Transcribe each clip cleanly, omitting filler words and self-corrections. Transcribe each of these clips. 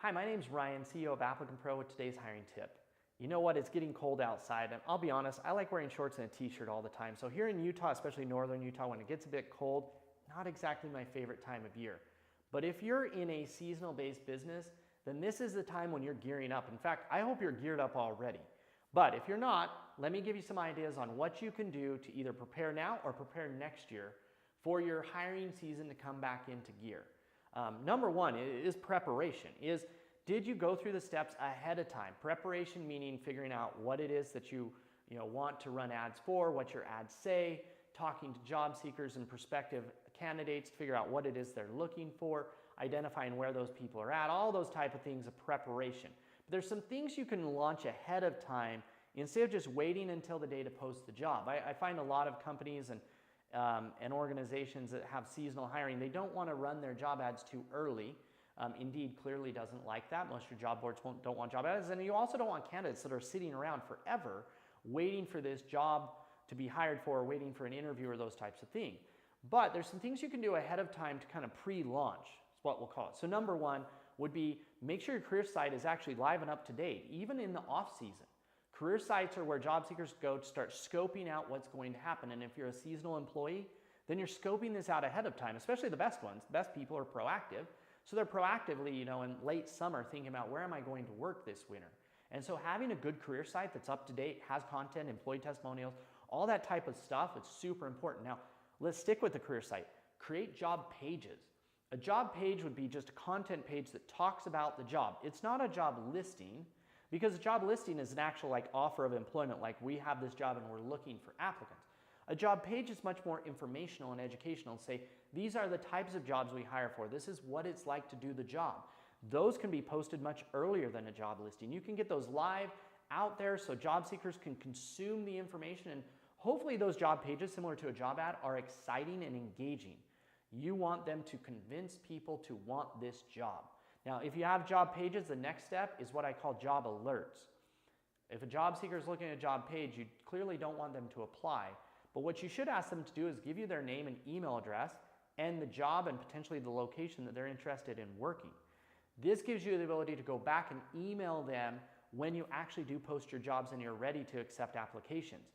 Hi, my name's Ryan, CEO of ApplicantPro with today's hiring tip. You know what, it's getting cold outside, and I'll be honest, I like wearing shorts and a t-shirt all the time. So here in Utah, especially northern Utah, when it gets a bit cold, not exactly my favorite time of year. But if you're in a seasonal based business, then this is the time when you're gearing up. In fact, I hope you're geared up already. But if you're not, let me give you some ideas on what you can do to either prepare now or prepare next year for your hiring season to come back into gear. Number one is preparation. Did you go through the steps ahead of time? Preparation meaning figuring out what it is that you want to run ads for, what your ads say, talking to job seekers and prospective candidates to figure out what it is they're looking for, identifying where those people are at, all those type of things of preparation. But there's some things you can launch ahead of time instead of just waiting until the day to post the job. I find a lot of companies and organizations that have seasonal hiring, they don't want to run their job ads too early. Indeed clearly doesn't like that. Most of your job boards don't want job ads, and you also don't want candidates that are sitting around forever waiting for this job to be hired for, or waiting for an interview or those types of things. But there's some things you can do ahead of time to kind of pre-launch, is what we'll call it. So number one would be make sure your career site is actually live and up to date, even in the off season. Career sites are where job seekers go to start scoping out what's going to happen. And if you're a seasonal employee, then you're scoping this out ahead of time, especially the best ones. The best people are proactive. So they're proactively, in late summer thinking about where am I going to work this winter? And so having a good career site that's up to date, has content, employee testimonials, all that type of stuff, it's super important. Now, let's stick with the career site. Create job pages. A job page would be just a content page that talks about the job. It's not a job listing, because a job listing is an actual offer of employment, like we have this job and we're looking for applicants. A job page is much more informational and educational. Say, these are the types of jobs we hire for. This is what it's like to do the job. Those can be posted much earlier than a job listing. You can get those live out there so job seekers can consume the information, and hopefully those job pages, similar to a job ad, are exciting and engaging. You want them to convince people to want this job. Now, if you have job pages, the next step is what I call job alerts. If a job seeker is looking at a job page, you clearly don't want them to apply. But what you should ask them to do is give you their name and email address and the job and potentially the location that they're interested in working. This gives you the ability to go back and email them when you actually do post your jobs and you're ready to accept applications.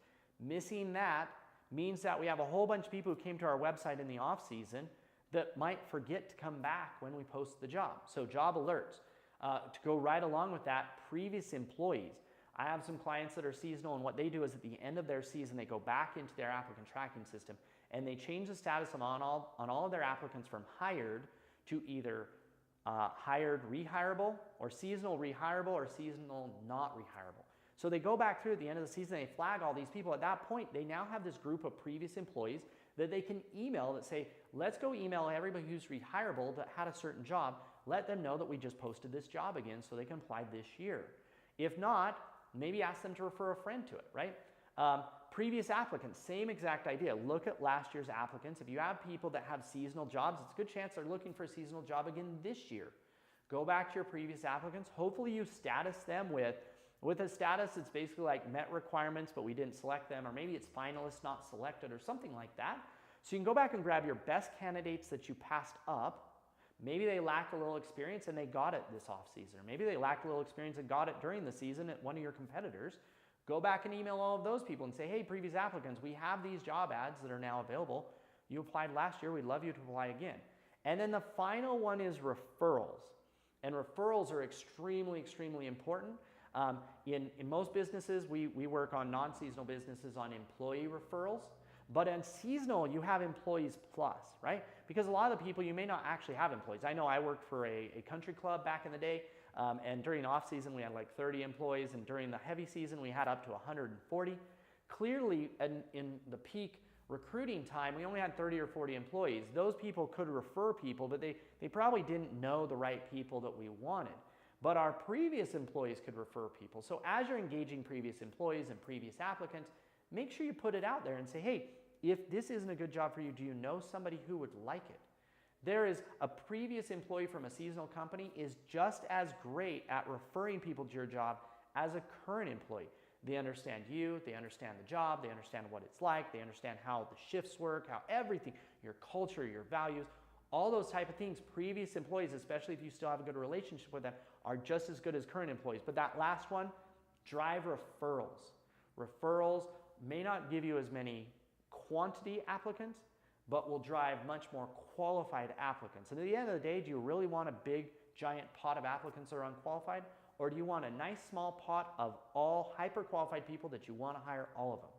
Missing that means that we have a whole bunch of people who came to our website in the off season that might forget to come back when we post the job. So job alerts. To go right along with that, previous employees. I have some clients that are seasonal, and what they do is at the end of their season, they go back into their applicant tracking system and they change the status on all of their applicants from hired to either hired rehirable, or seasonal rehirable, or seasonal not rehirable. So they go back through at the end of the season, they flag all these people. At that point, they now have this group of previous employees that they can email that say, let's go email everybody who's rehirable that had a certain job, let them know that we just posted this job again so they can apply this year. If not, maybe ask them to refer a friend to it, right? Previous applicants, same exact idea. Look at last year's applicants. If you have people that have seasonal jobs, it's a good chance they're looking for a seasonal job again this year. Go back to your previous applicants. Hopefully you status them with a status that's basically like met requirements, but we didn't select them, or maybe it's finalists not selected or something like that. So you can go back and grab your best candidates that you passed up. Maybe they lack a little experience and they got it this off season. Or maybe they lacked a little experience and got it during the season at one of your competitors. Go back and email all of those people and say, hey, previous applicants, we have these job ads that are now available. You applied last year, we'd love you to apply again. And then the final one is referrals. And referrals are extremely, extremely important. In most businesses, we work on non-seasonal businesses on employee referrals. But in seasonal, you have employees plus, right? Because a lot of the people, you may not actually have employees. I know I worked for a country club back in the day, and during off season, we had like 30 employees, and during the heavy season, we had up to 140. Clearly, in the peak recruiting time, we only had 30 or 40 employees. Those people could refer people, but they probably didn't know the right people that we wanted. But our previous employees could refer people. So as you're engaging previous employees and previous applicants, make sure you put it out there and say, hey, if this isn't a good job for you, do you know somebody who would like it? There is a previous employee from a seasonal company is just as great at referring people to your job as a current employee. They understand you, they understand the job, they understand what it's like, they understand how the shifts work, how everything, your culture, your values, All those type of things, previous employees, especially if you still have a good relationship with them, are just as good as current employees. But that last one, drive referrals. Referrals may not give you as many quantity applicants, but will drive much more qualified applicants. And at the end of the day, do you really want a big, giant pot of applicants that are unqualified? Or do you want a nice small pot of all hyper-qualified people that you want to hire all of them?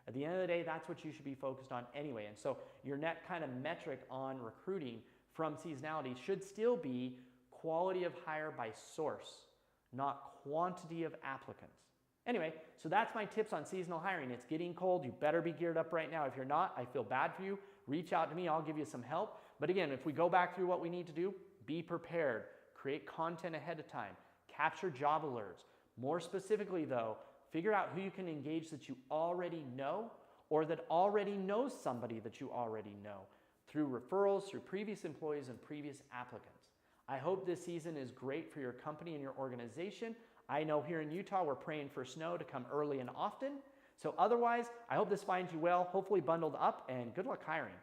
At the end of the day, that's what you should be focused on anyway. And so your net kind of metric on recruiting from seasonality should still be quality of hire by source, not quantity of applicants. Anyway, so that's my tips on seasonal hiring. It's getting cold. You better be geared up right now. If you're not, I feel bad for you. Reach out to me. I'll give you some help. But again, if we go back through what we need to do, be prepared. Create content ahead of time. Capture job alerts. More specifically though, figure out who you can engage that you already know or that already knows somebody that you already know through referrals, through previous employees and previous applicants. I hope this season is great for your company and your organization. I know here in Utah, we're praying for snow to come early and often. So otherwise, I hope this finds you well, hopefully bundled up, and good luck hiring.